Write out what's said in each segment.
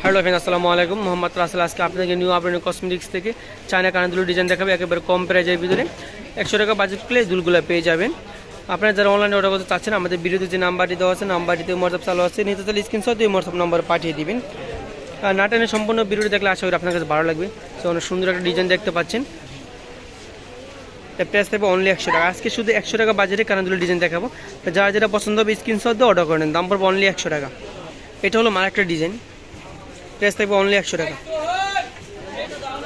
Hello friend, আসসালামু আলাইকুম। মোহাম্মদ রাসেল আজকে আপনাকে নিউ আবরণী কসমেটিক্স থেকে চায়না কানের ডিজাইন দেখাবে একেবারে কম প্রাইজের ভিতরে। 100 টাকা বাজেট করলে দুলগুলো পেয়ে যাবেন। আপনারা যারা অনলাইনে অর্ডার করতে চাচ্ছেন, আমাদের ভিডিওতে যে নাম্বারটি দেওয়া আছে নাম্বারটিতে হোয়াটসঅ্যাপ চালু আছে, নিতে চাইলে স্ক্রিনশট দিয়ে হোয়াটসঅ্যাপ নাম্বার পাঠিয়ে দিবেন। আর নাটানের সম্পূর্ণ ভিডিওটি দেখলে আশা করি আপনার কাছে ভালো লাগবে। সো অনেক সুন্দর একটা ডিজাইন দেখতে পাচ্ছেন। প্রাইস থাকবে অনলি 100 টাকা। আজকে শুধু 100 টাকা বাজেটে কানের ডিজাইন দেখাবো। যারা যেটা পছন্দ হবে স্ক্রিনশট দিয়ে অর্ডার করে নেন। দাম পড়বে অনলি 100 টাকা। এটা হলো মার একটা ডিজাইন, প্রাইস থাকবে অনলি 100 টাকা।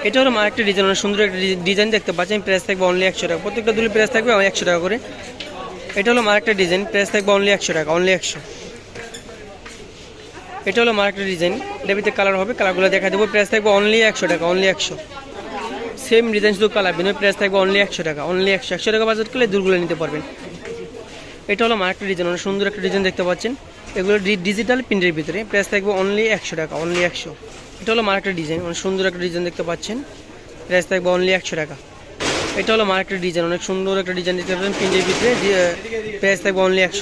এটা হলো মার একটা ডিজাইন, অনেক সুন্দর একটা ডিজাইন দেখতে পাচ্ছেন। প্রাইস থাকবে অনলি 100 টাকা। প্রত্যেকটা দুলি প্রাইস থাকবে 100 টাকা করে। এটা হলো মার একটা ডিজাইন, প্রাইস থাকবে অনলি 100 টাকা, অনলি 100। এটা হলো মার একটা ডিজাইন, এটার ভিতরে কালার হবে, কালারগুলো দেখা দেবো। প্রাইস থাকবে অনলি 100 টাকা, অনলি 100। সেম ডিজাইন শুধু কালার বিনয়, প্রাইস থাকবে অনলি 100 টাকা, অনলি 100। 100 টাকা বাজেট করলে দুলগুলো নিতে পারবেন। এটা হলো মার একটা ডিজাইন, অনেক সুন্দর একটা ডিজাইন দেখতে পাচ্ছেন। এগুলো ডিজিটাল প্রিন্টের ভিতরে, প্রাইস থাকবে অনলি 100 টাকা, অনলি 100। এটা হলো মার একটা ডিজাইন, অনেক সুন্দর একটা ডিজাইন দেখতে পাচ্ছেন। প্রাইস থাকবে অনলি 100 টাকা। এটা হলো মার একটা ডিজাইন, অনেক সুন্দর একটা ডিজাইন দেখতে পাচ্ছেন প্রিন্টের ভিতরে, প্রাইস থাকবে অনলি 100।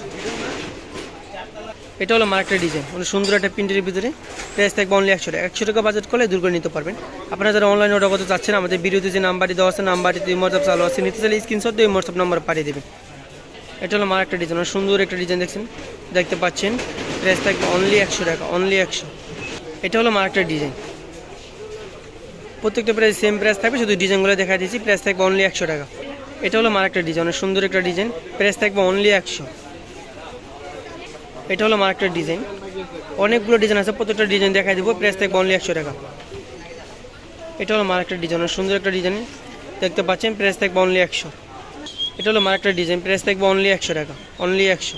এটা হলো মার একটা ডিজাইন, অনেক সুন্দর একটা প্রিন্টের ভিতরে, প্রাইস থাকবে অনলি 100 টাকা। 100 টাকা বাজেট করলে দুলগুলো নিতে পারবেন। আপনারা যারা অনলাইনে অর্ডার করতে চাচ্ছেন, আমাদের ভিডিওতে যে নাম্বারটি দেওয়া আছে নাম্বারটিতে হোয়াটসঅ্যাপ চালু আছে, নিতে চাইলে স্ক্রিনশট দিয়ে হোয়াটসঅ্যাপ নাম্বার পাঠিয়ে দেবেন। এটা হলো মার একটা ডিজাইন, সুন্দর একটা ডিজাইন দেখতে পাচ্ছেন। প্রাইস থাকবে অনলি 100 টাকা, অনলি 100। এটা হলো মার একটা ডিজাইন, প্রত্যেকটা প্রাইস সেম প্রাইস থাকবে, শুধু ডিজাইনগুলো দেখা দিচ্ছি। প্রাইস থাকবে অনলি 100 টাকা। এটা হলো মার একটা ডিজাইন, অনেক সুন্দর একটা ডিজাইন, প্রাইস থাকবে অনলি 100। এটা হলো মার একটা ডিজাইন, অনেকগুলো ডিজাইন আছে, প্রত্যেকটা ডিজাইন দেখা দিব। প্রাইস থাকবে অনলি 100 টাকা। এটা হলো মার একটা ডিজাইন, অনেক সুন্দর একটা ডিজাইন দেখতে পাচ্ছেন। প্রাইস থাকবে অনলি 100। এটা হলো মার একটা ডিজাইন, প্রাইস থাকবে অনলি 100 টাকা, অনলি 100।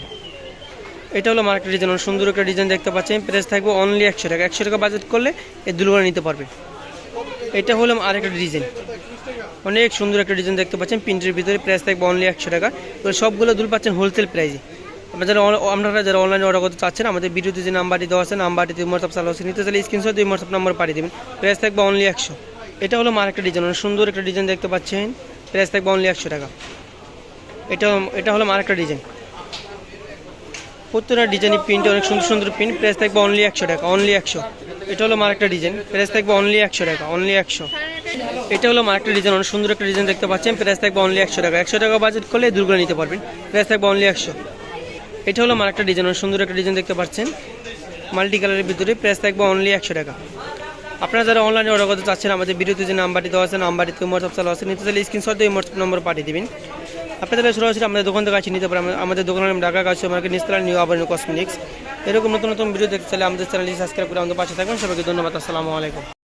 এটা হলো মার একটা ডিজাইন, সুন্দর একটা ডিজাইন দেখতে পাচ্ছেন। প্রাইস থাকবে অনলি 100 টাকা। 100 টাকা বাজেট করলে এই দুলগুলো নিতে পারবে। এটা হলো আরেকটা ডিজাইন, অনেক সুন্দর একটা ডিজাইন দেখতে পাচ্ছেন প্রিন্টের ভিতরে। প্রাইস থাকবে অনলি 100 টাকা। তো সবগুলো দুল পাচ্ছেন হোলসেল প্রাইসে। আপনারা যারা অনলাইনে অর্ডার করতে চাচ্ছেন, আমাদের ভিডিওতে যে নাম্বারটি দেওয়া আছে নাম্বারটিতে হোয়াটসঅ্যাপ চালু আছে, নিতে চাইলে স্ক্রিনশট দিয়ে হোয়াটসঅ্যাপ নাম্বার পাঠিয়ে দেবেন। প্রাইস থাকবে অনলি 100। এটা হলো মার একটা ডিজাইন, সুন্দর একটা ডিজাইন দেখতে পাচ্ছেন। প্রাইস থাকবে অনলি 100 টাকা। এটা হলো মার একটা ডিজাইন, প্রত্যেকটা ডিজাইনের প্রিন্ট অনেক সুন্দর সুন্দর প্রিন্ট। প্রাইস থাকবে অনলি 100 টাকা, অনলি 100। এটা হলো মার একটা ডিজাইন, প্রাইস থাকবে অনলি 100 টাকা, অনলি 100। এটা হলো মার একটা ডিজাইন, অনেক সুন্দর একটা ডিজাইন দেখতে পাচ্ছেন। প্রাইস থাকবে অনলি 100 টাকা। 100 টাকা বাজেট করলে দুলগুলো নিতে পারবেন। প্রাইস থাকবে অনলি 100। এটা হলো মার একটা ডিজাইন, অনেক সুন্দর একটা ডিজাইন দেখতে পাচ্ছেন মাল্টি কালারের ভিতরে। প্রাইস থাকবে অনলি 100 টাকা। আপনারা যারা অনলাইনে অর্ডার করতে চাচ্ছেন, আমাদের ভিডিওতে যে নাম্বারটি দেওয়া আছে নাম্বারটিতে হোয়াটসঅ্যাপ চালু আছে, নিতে চাইলে স্ক্রিনশট দিয়ে হোয়াটসঅ্যাপ নম্বর পাঠিয়ে দেবেন। আপনারা সরাসরি আমাদের দোকান থেকে কাছে নিতে পারেন। আমাদের দোকানের নাম ঢাকা কাছে মার্কেট, নিচতলা, নিউ আবরণী কসমেটিক্স। এরকম নতুন নতুন ভিডিও দেখতে চাইলে আমাদের চ্যানেলটি সাবস্ক্রাইব করে আমাদের পাশে থাকবেন। সবাইকে ধন্যবাদ। আসসালামু আলাইকুম।